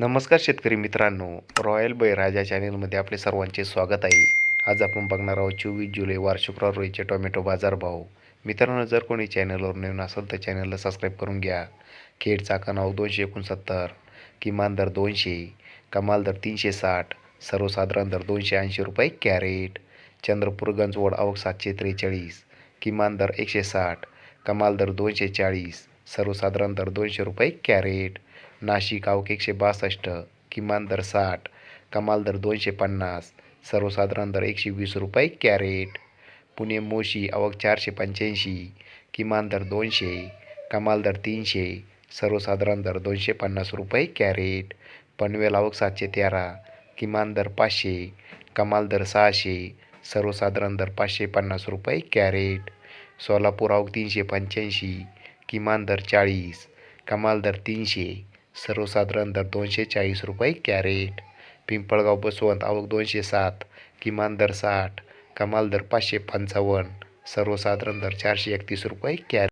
नमस्कार शेतकरी मित्रांनो, रॉयल बळीराजा चॅनलमध्ये आपले सर्वांचे स्वागत आहे. आज आपण बघणार आहोत 24 जुलै वार शुक्रवार रोजीचे टोमॅटो बाजारभाव. मित्रांनो, जर कोणी चॅनलवर नवीन असेल तर चॅनलला सबस्क्राईब करून घ्या. खेड चाकण आवक 269, किमान दर 200, कमाल दर 360, सर्वसाधारण दर 280 रुपये कॅरेट. चंद्रपूर गंजवड आवक 743, किमान दर 160, कमाल दर 240, सर्वसाधारण दर 200 रुपये कॅरेट. नाशिक आवक 162, किमान दर 60, कमाल दर 250, सर्वसाधारण दर 120 रुपये कॅरेट. पुणे मोशी आवक 485, किमान दर 200, कमाल दर 300, सर्वसाधारण दर 250 रुपये कॅरेट. पनवेल आवक 713, किमान दर 500, कमाल दर 600, सर्वसाधारण दर 550 रुपये कॅरेट. सोलापूर आवक 385, किमान दर 40, कमाल दर 300, सर्वसाधारण दर 240 रुपये कॅरेट. पिंपळगाव बसवंत आवक 207, किमान दर 60, कमाल दर 555, सर्वसाधारण दर 431 रुपये कॅरेट.